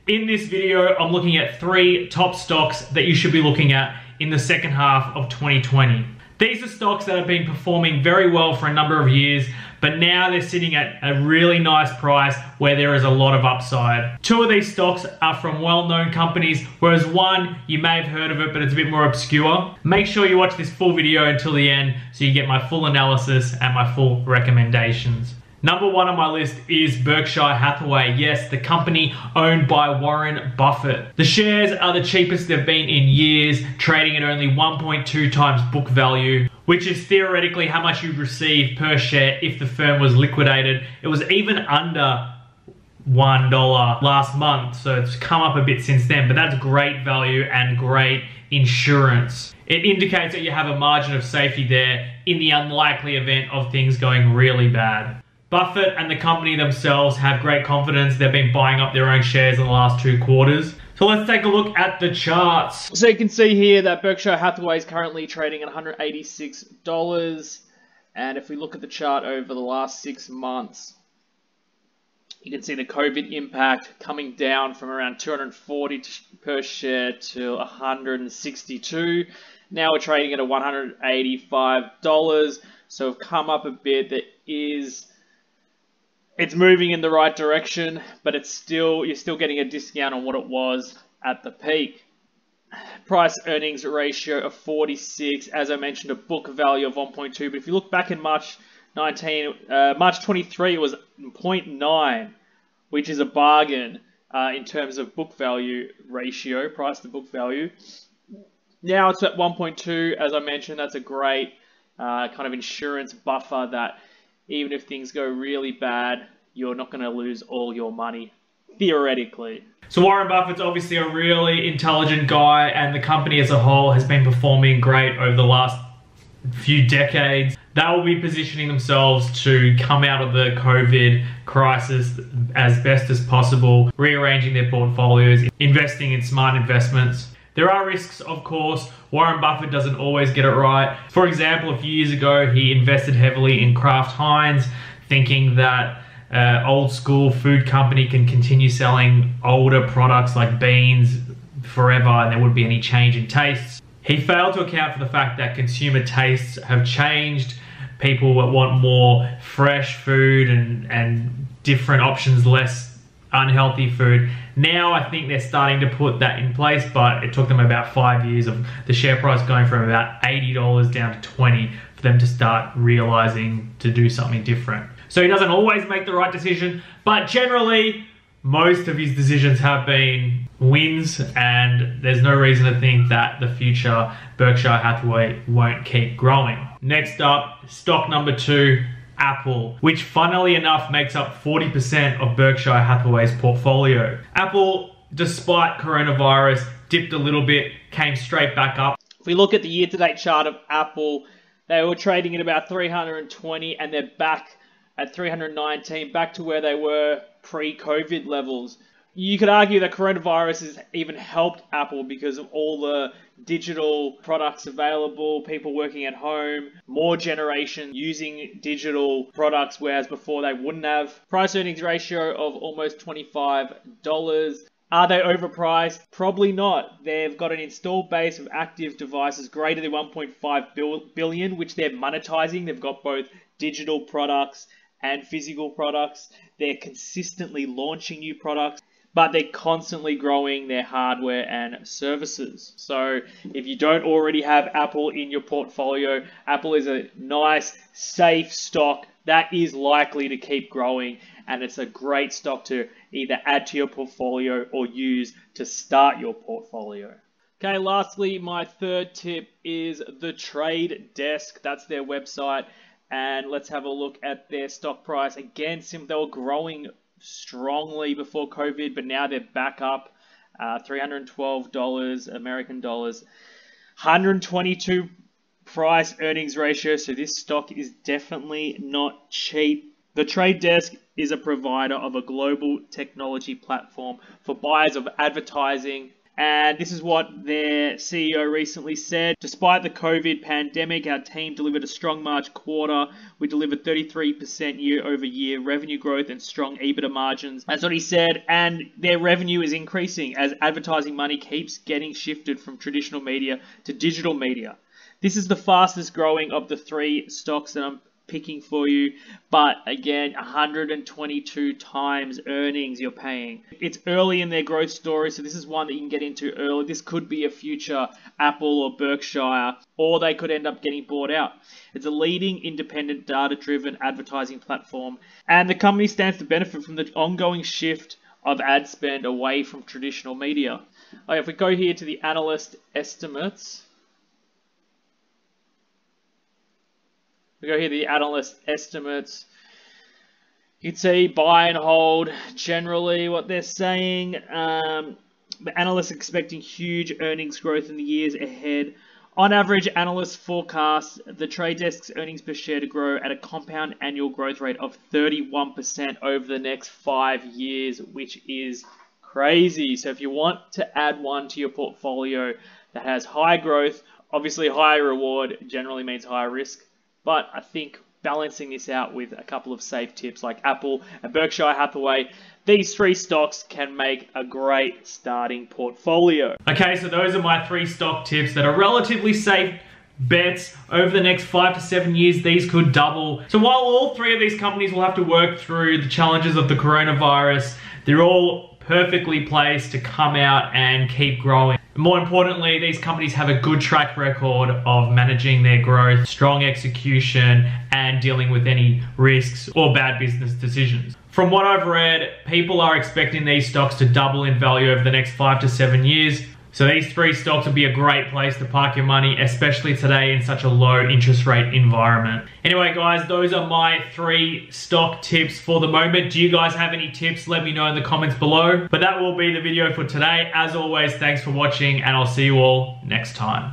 In this video, I'm looking at 3 top stocks that you should be looking at in the second half of 2020. These are stocks that have been performing very well for a number of years, but now they're sitting at a really nice price where there is a lot of upside. 2 of these stocks are from well-known companies, whereas one, you may have heard of it, but it's a bit more obscure. Make sure you watch this full video until the end so you get my full analysis and my full recommendations. Number 1 on my list is Berkshire Hathaway. Yes, the company owned by Warren Buffett. The shares are the cheapest they've been in years, trading at only 1.2 times book value, which is theoretically how much you'd receive per share if the firm was liquidated. It was even under $1 last month, so it's come up a bit since then, but that's great value and great insurance. It indicates that you have a margin of safety there in the unlikely event of things going really bad. Buffett and the company themselves have great confidence. They've been buying up their own shares in the last 2 quarters. So let's take a look at the charts. So you can see here that Berkshire Hathaway is currently trading at $186. And if we look at the chart over the last 6 months, you can see the COVID impact coming down from around 240 per share to 162. Now we're trading at a $185. So we've come up a bit. It's moving in the right direction, but you're still getting a discount on what it was at the peak. Price earnings ratio of 46, as I mentioned, a book value of 1.2. But if you look back in March 23, it was 0.9, which is a bargain in terms of book value ratio, price to book value. Now it's at 1.2, as I mentioned. That's a great kind of insurance buffer that even if things go really bad, you're not going to lose all your money, theoretically. So Warren Buffett's obviously a really intelligent guy, and the company as a whole has been performing great over the last few decades. They will be positioning themselves to come out of the COVID crisis as best as possible, rearranging their portfolios, investing in smart investments. There are risks, of course. Warren Buffett doesn't always get it right. For example, a few years ago, he invested heavily in Kraft Heinz, thinking that old school food company can continue selling older products like beans forever and there wouldn't be any change in tastes. He failed to account for the fact that consumer tastes have changed. People want more fresh food and different options, less unhealthy food. Now I think they're starting to put that in place, but it took them about 5 years of the share price going from about $80 down to 20 for them to start realizing to do something different. So he doesn't always make the right decision, but generally most of his decisions have been wins, and there's no reason to think that the future Berkshire Hathaway won't keep growing. Next up, stock number 2, Apple, which funnily enough makes up 40% of Berkshire Hathaway's portfolio. Apple, despite coronavirus, dipped a little bit, came straight back up. If we look at the year-to-date chart of Apple, they were trading at about 320 and they're back at 319, back to where they were pre-COVID levels. You could argue that coronavirus has even helped Apple because of all the digital products available, people working at home, more generation using digital products, whereas before they wouldn't have. Price earnings ratio of almost $25. Are they overpriced? Probably not. They've got an installed base of active devices greater than 1.5 billion, which they're monetizing. They've got both digital products and physical products. They're consistently launching new products, but they're constantly growing their hardware and services. So if you don't already have Apple in your portfolio, Apple is a nice, safe stock that is likely to keep growing, and it's a great stock to either add to your portfolio or use to start your portfolio. Okay, lastly, my third tip is The Trade Desk. That's their website, and let's have a look at their stock price. Again, they were growing strongly before COVID, but now they're back up, $312 American dollars, 122 price earnings ratio. So this stock is definitely not cheap. The Trade Desk is a provider of a global technology platform for buyers of advertising And this is what their CEO recently said. Despite the COVID pandemic, our team delivered a strong March quarter. We delivered 33% year-over-year revenue growth and strong EBITDA margins. That's what he said. And their revenue is increasing as advertising money keeps getting shifted from traditional media to digital media. This is the fastest growing of the 3 stocks that I'm picking for you, but again, 122 times earnings you're paying. It's early in their growth story, so this is one that you can get into early. This could be a future Apple or Berkshire, or they could end up getting bought out. It's a leading independent data-driven advertising platform, and the company stands to benefit from the ongoing shift of ad spend away from traditional media. If we go here to the analyst estimates, we go here to the analyst estimates. You can see buy and hold generally what they're saying. The analysts are expecting huge earnings growth in the years ahead. On average, analysts forecast the Trade Desk's earnings per share to grow at a compound annual growth rate of 31% over the next 5 years, which is crazy. So if you want to add one to your portfolio that has high growth, obviously higher reward generally means higher risk. But I think balancing this out with a couple of safe tips like Apple and Berkshire Hathaway, these 3 stocks can make a great starting portfolio. Okay, so those are my 3 stock tips that are relatively safe bets. Over the next 5 to 7 years, these could double. So while all 3 of these companies will have to work through the challenges of the coronavirus, they're all perfectly placed to come out and keep growing. More importantly, these companies have a good track record of managing their growth, strong execution, and dealing with any risks or bad business decisions. From what I've read, people are expecting these stocks to double in value over the next 5 to 7 years. So these 3 stocks would be a great place to park your money, especially today in such a low interest rate environment. Anyway, guys, those are my 3 stock tips for the moment. Do you guys have any tips? Let me know in the comments below. But that will be the video for today. As always, thanks for watching, and I'll see you all next time.